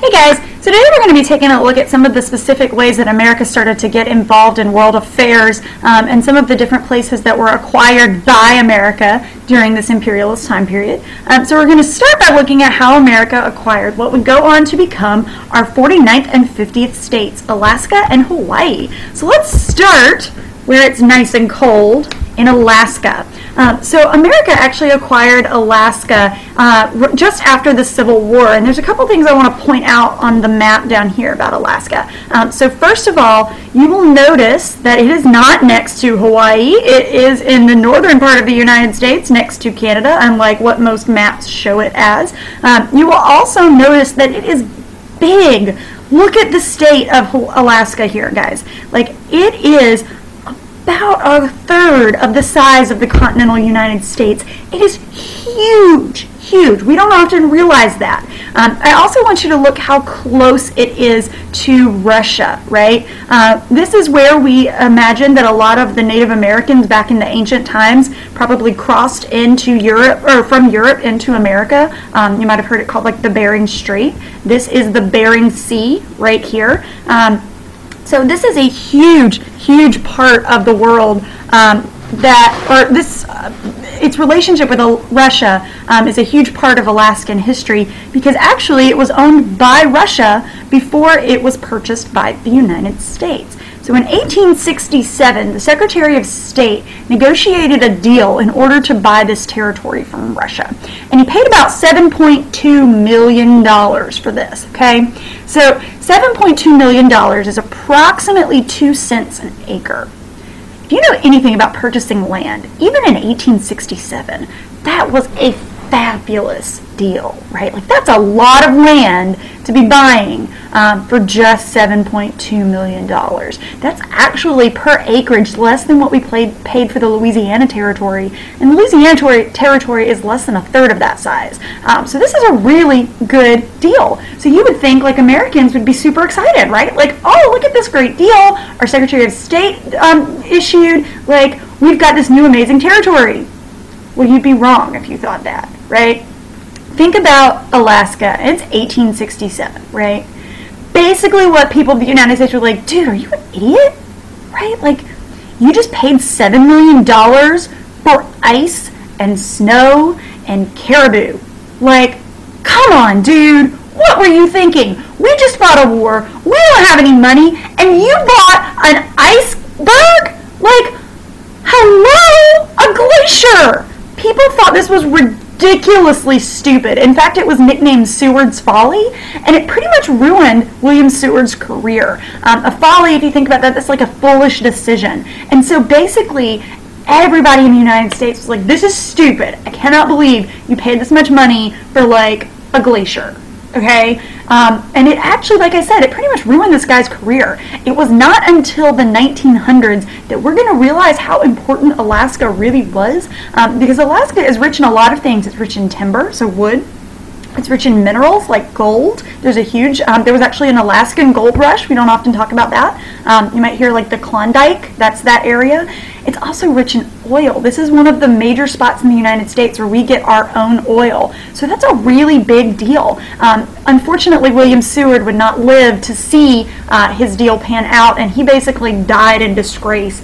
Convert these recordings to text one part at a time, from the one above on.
Hey guys, so today we're going to be taking a look at some of the specific ways that America started to get involved in world affairs and some of the different places that were acquired by America during this imperialist time period. So we're going to start by looking at how America acquired what would go on to become our 49th and 50th states, Alaska and Hawaii. So let's start where it's nice and cold in Alaska. So America actually acquired Alaska just after the Civil War, and there's a couple things I want to point out on the map down here about Alaska. So first of all, you will notice that it is not next to Hawaii. It is in the northern part of the United States next to Canada, unlike what most maps show it as. You will also notice that it is big. Look at the state of Alaska here, guys. Like, it is about a third of the size of the continental United States. It is huge, huge. We don't often realize that. I also want you to look how close it is to Russia, right? This is where we imagine that a lot of the Native Americans back in the ancient times probably crossed into Europe, or from Europe into America. You might have heard it called like the Bering Strait. This is the Bering Sea right here. So this is a huge, huge part of the world its relationship with Russia is a huge part of Alaskan history, because actually it was owned by Russia before it was purchased by the United States. So in 1867, the Secretary of State negotiated a deal in order to buy this territory from Russia. And he paid about $7.2 million for this, okay? So $7.2 million is approximately 2 cents an acre. If you know anything about purchasing land, even in 1867, that was a fabulous deal, right? Like, that's a lot of land to be buying for just $7.2 million. That's actually per acreage less than what we paid for the Louisiana Territory, and the Louisiana Territory is less than a third of that size. So this is a really good deal. So you would think like Americans would be super excited, right? Like, oh, look at this great deal our Secretary of State issued. Like, we've got this new amazing territory. Well, you'd be wrong if you thought that, right? Think about Alaska. It's 1867, right? Basically what people of the United States were like, dude, are you an idiot? Right? Like, you just paid $7 million for ice and snow and caribou. Like, come on, dude. What were you thinking? We just fought a war. We don't have any money, and you bought an iceberg? Like, hello? A glacier. People thought this was ridiculously stupid. In fact, it was nicknamed Seward's Folly, and it pretty much ruined William Seward's career. A folly, if you think about that, that's like a foolish decision. And so basically, everybody in the United States was like, this is stupid. I cannot believe you paid this much money for like a glacier. Okay? And it actually, like I said, it pretty much ruined this guy's career. It was not until the 1900s that we're going to realize how important Alaska really was, because Alaska is rich in a lot of things. It's rich in timber, so wood. It's rich in minerals like gold. There's a huge, there was actually an Alaskan gold rush. We don't often talk about that. You might hear like the Klondike, that's that area. It's also rich in oil. This is one of the major spots in the United States where we get our own oil. So that's a really big deal. Unfortunately, William Seward would not live to see his deal pan out, and he basically died in disgrace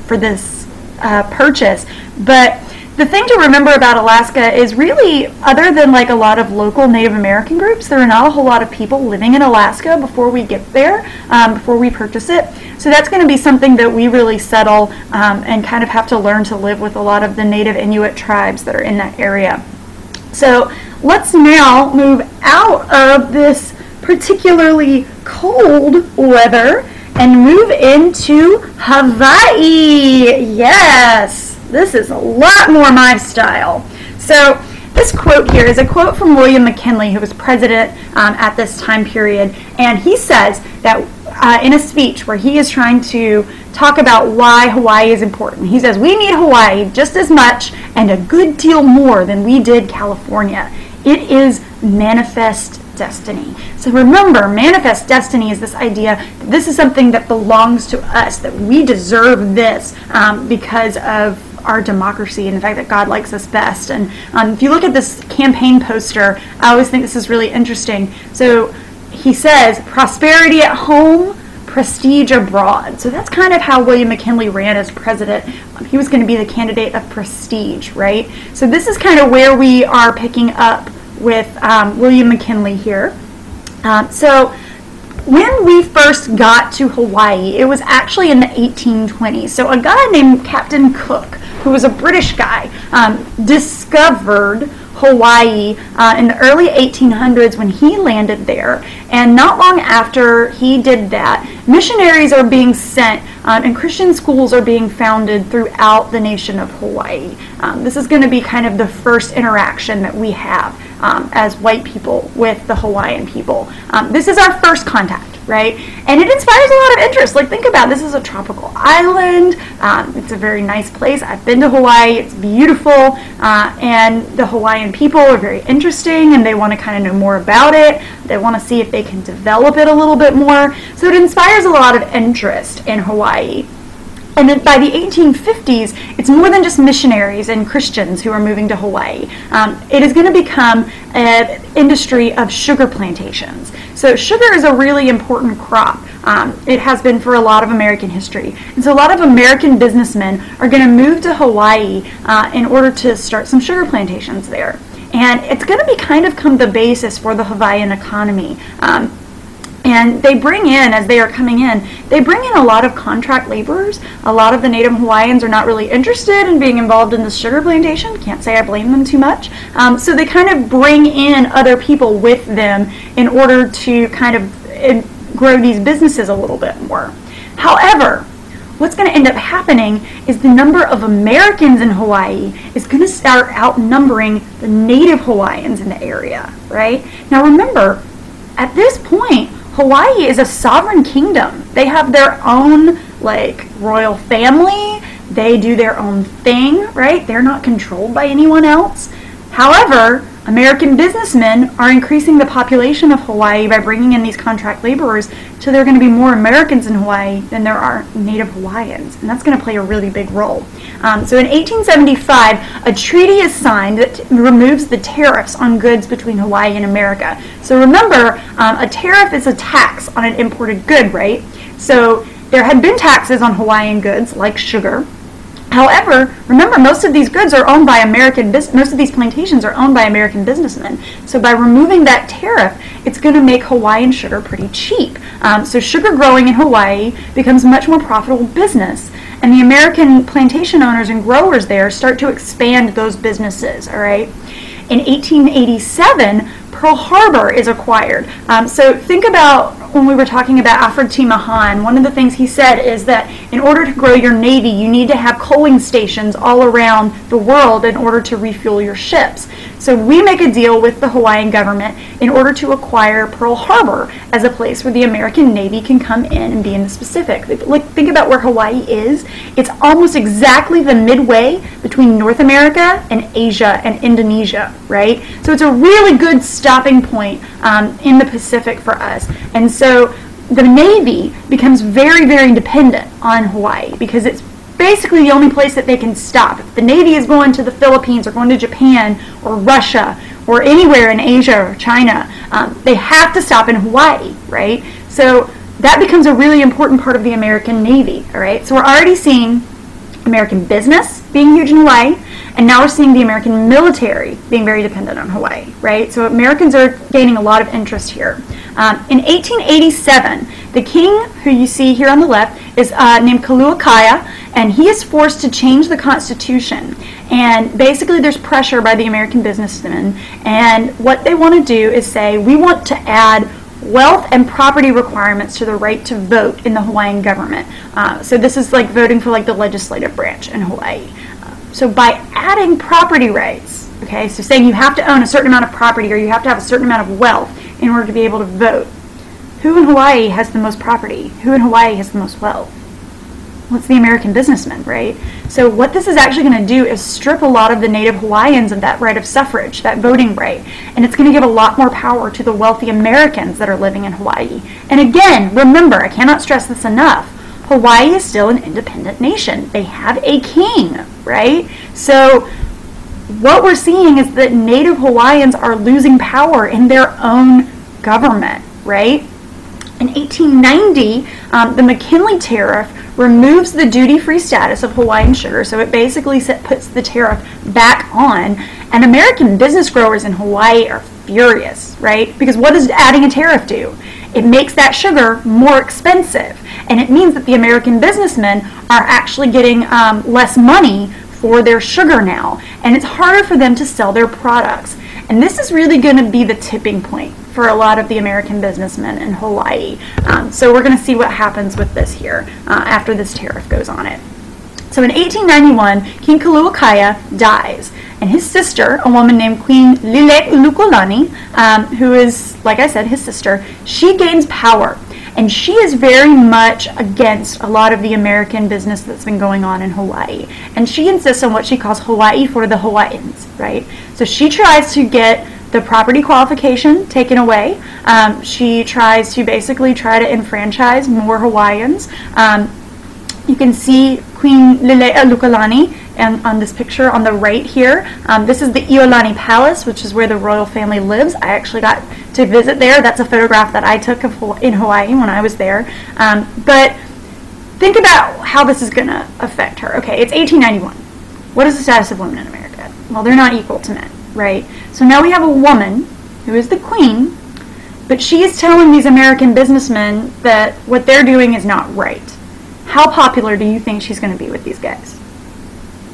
for this purchase. But the thing to remember about Alaska is really, other than like a lot of local Native American groups, there are not a whole lot of people living in Alaska before we get there, before we purchase it. So that's going to be something that we really settle and kind of have to learn to live with a lot of the Native Inuit tribes that are in that area. So let's now move out of this particularly cold weather and move into Hawaii. Yes! This is a lot more my style. So this quote here is a quote from William McKinley, who was president at this time period, and he says that in a speech where he is trying to talk about why Hawaii is important. He says, we need Hawaii just as much and a good deal more than we did California. It is manifest destiny. So remember, manifest destiny is this idea that this is something that belongs to us, that we deserve this because of our democracy and the fact that God likes us best. And if you look at this campaign poster, I always think this is really interesting. So he says, prosperity at home, prestige abroad. So that's kind of how William McKinley ran as president. He was going to be the candidate of prestige, right? So this is kind of where we are picking up with William McKinley here. So when we first got to Hawaii, it was actually in the 1820s. So a guy named Captain Cook, who was a British guy, discovered Hawaii in the early 1800s when he landed there. And not long after he did that, missionaries are being sent and Christian schools are being founded throughout the nation of Hawaii. This is going to be kind of the first interaction that we have as white people with the Hawaiian people. This is our first contact, right? And it inspires a lot of interest. Like, think about it. This is a tropical island. It's a very nice place. I've been to Hawaii. It's beautiful. And the Hawaiian people are very interesting, and they want to kind of know more about it. They want to see if they can develop it a little bit more. So it inspires a lot of interest in Hawaii. And then by the 1850s, it's more than just missionaries and Christians who are moving to Hawaii. It is going to become an industry of sugar plantations. So sugar is a really important crop. It has been for a lot of American history. And so a lot of American businessmen are going to move to Hawaii in order to start some sugar plantations there. And it's going to be kind of the basis for the Hawaiian economy. And they bring in, as they are coming in, they bring in a lot of contract laborers. A lot of the Native Hawaiians are not really interested in being involved in the sugar plantation. Can't say I blame them too much. So they kind of bring in other people with them in order to kind of grow these businesses a little bit more. However, what's going to end up happening is the number of Americans in Hawaii is going to start outnumbering the Native Hawaiians in the area, right? Now remember, at this point, Hawaii is a sovereign kingdom. They have their own, royal family. They do their own thing, right? They're not controlled by anyone else. However, American businessmen are increasing the population of Hawaii by bringing in these contract laborers, so there are going to be more Americans in Hawaii than there are Native Hawaiians, and that's going to play a really big role. So in 1875, a treaty is signed that removes the tariffs on goods between Hawaii and America. So remember, a tariff is a tax on an imported good, right? So there had been taxes on Hawaiian goods, like sugar. However, remember, most of these goods are owned by most of these plantations are owned by American businessmen. So by removing that tariff, it's going to make Hawaiian sugar pretty cheap. So sugar growing in Hawaii becomes a much more profitable business. And the American plantation owners and growers there start to expand those businesses, all right? In 1887, Pearl Harbor is acquired. So think about when we were talking about Alfred T. Mahan, one of the things he said is that in order to grow your Navy, you need to have coaling stations all around the world in order to refuel your ships. So we make a deal with the Hawaiian government in order to acquire Pearl Harbor as a place where the American Navy can come in and be in the Pacific. Think about where Hawaii is. It's almost exactly the midway between North America and Asia and Indonesia, right? So it's a really good stopping point in the Pacific for us. And so the Navy becomes very, very dependent on Hawaii because it's basically the only place that they can stop. If the Navy is going to the Philippines or going to Japan or Russia or anywhere in Asia or China, they have to stop in Hawaii, right? So that becomes a really important part of the American Navy, all right? So we're already seeing American business being huge in Hawaii, and now we're seeing the American military being very dependent on Hawaii, right? So Americans are gaining a lot of interest here. In 1887, the king, who you see here on the left, is named Kaluakaya, and he is forced to change the Constitution. And basically there's pressure by the American businessmen, and what they want to do is say, we want to add wealth and property requirements to the right to vote in the Hawaiian government. So this is like voting for the legislative branch in Hawaii. So by adding property rights, okay, so saying you have to own a certain amount of property or you have to have a certain amount of wealth in order to be able to vote. Who in Hawaii has the most property? Who in Hawaii has the most wealth? Well, it's the American businessmen, right? So what this is actually going to do is strip a lot of the Native Hawaiians of that right of suffrage, that voting right. And it's going to give a lot more power to the wealthy Americans that are living in Hawaii. And again, remember, I cannot stress this enough, Hawaii is still an independent nation. They have a king, right? So what we're seeing is that Native Hawaiians are losing power in their own government, right? In 1890, the McKinley Tariff removes the duty-free status of Hawaiian sugar, so it basically puts the tariff back on, and American business growers in Hawaii are furious, right? Because what does adding a tariff do? It makes that sugar more expensive, and it means that the American businessmen are actually getting less money for their sugar now, and it's harder for them to sell their products. And this is really going to be the tipping point for a lot of the American businessmen in Hawaii. So we're going to see what happens with this here after this tariff goes on it. So in 1891, King Kaluakaya dies, and his sister, a woman named Queen Liliuokalani, who is, like I said, his sister, she gains power. And she is very much against a lot of the American business that's been going on in Hawaii. And she insists on what she calls Hawaii for the Hawaiians, right? So she tries to get the property qualification taken away. She tries to basically try to enfranchise more Hawaiians. You can see Queen Liliuokalani on this picture on the right here. This is the Iolani Palace, which is where the royal family lives. I actually got to visit there. That's a photograph that I took in Hawaii when I was there. But think about how this is going to affect her. Okay, it's 1891. What is the status of women in America? Well, they're not equal to men, right? So now we have a woman who is the queen, but she is telling these American businessmen that what they're doing is not right. How popular do you think she's going to be with these guys?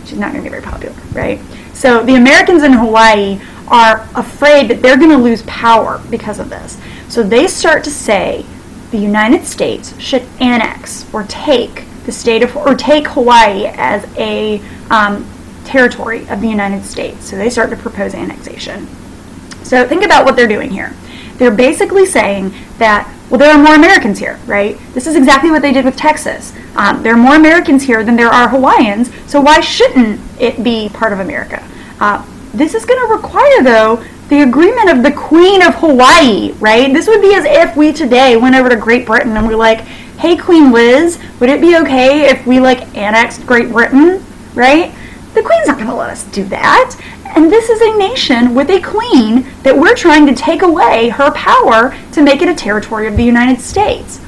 She's not going to be very popular, right? So the Americans in Hawaii are afraid that they're going to lose power because of this. So they start to say the United States should annex or take the state of, or take Hawaii as a territory of the United States. So they start to propose annexation. So think about what they're doing here. They're basically saying that, well, there are more Americans here, right? This is exactly what they did with Texas. There are more Americans here than there are Hawaiians, so why shouldn't it be part of America? This is going to require, though, the agreement of the Queen of Hawaii, right? This would be as if we today went over to Great Britain and we're like, hey, Queen Liz, would it be okay if we, annexed Great Britain, right? The Queen's not going to let us do that. And this is a nation with a queen that we're trying to take away her power to make it a territory of the United States.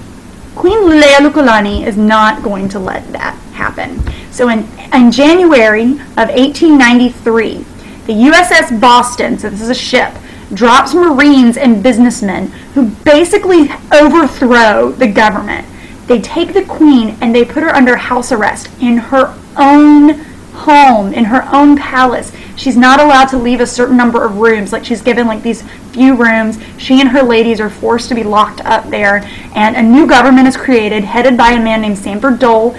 Queen Liliuokalani is not going to let that happen. So in January of 1893, the USS Boston, so this is a ship, drops Marines and businessmen who basically overthrow the government. They take the queen and they put her under house arrest in her own home, in her own palace. She's not allowed to leave a certain number of rooms. She's given these few rooms. She and her ladies are forced to be locked up there. And a new government is created, headed by a man named Sanford Dole,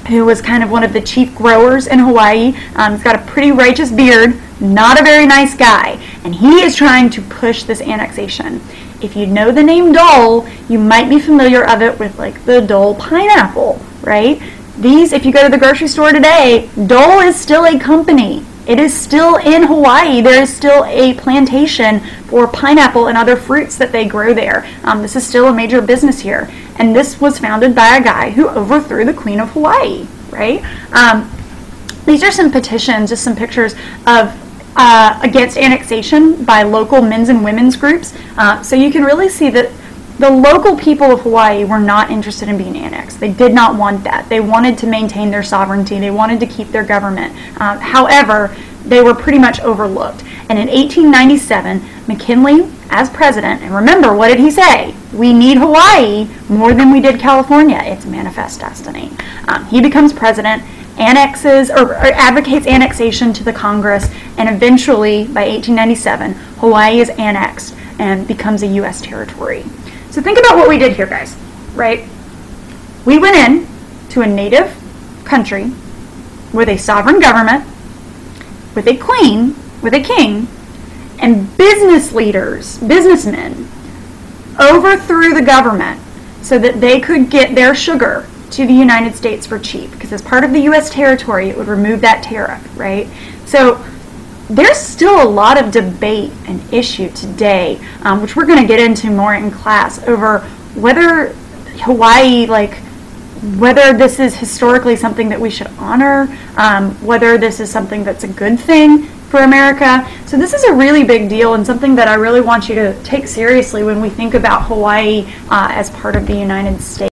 who was kind of one of the chief growers in Hawaii. He's got a pretty righteous beard, not a very nice guy. And he is trying to push this annexation. If you know the name Dole, you might be familiar of it with the Dole pineapple, right? These, if you go to the grocery store today, Dole is still a company. It is still in Hawaii. There is still a plantation for pineapple and other fruits that they grow there. This is still a major business here. And this was founded by a guy who overthrew the Queen of Hawaii, right? These are some petitions, just some pictures of against annexation by local men's and women's groups. So you can really see that the local people of Hawaii were not interested in being annexed. They did not want that. They wanted to maintain their sovereignty. They wanted to keep their government. However, they were pretty much overlooked. And in 1897, McKinley, as president, and remember, what did he say? We need Hawaii more than we did California. It's manifest destiny. He becomes president, annexes or advocates annexation to the Congress, and eventually, by 1897, Hawaii is annexed and becomes a U.S. territory. So think about what we did here, guys, right? We went in to a native country with a sovereign government, with a queen, with a king, and business leaders, businessmen, overthrew the government so that they could get their sugar to the United States for cheap. Because as part of the U.S. territory, it would remove that tariff, right? So there's still a lot of debate and issue today, which we're going to get into more in class, over whether Hawaii, whether this is historically something that we should honor, whether this is something that's a good thing. for America. So this is a really big deal and something that I really want you to take seriously when we think about Hawaii as part of the United States.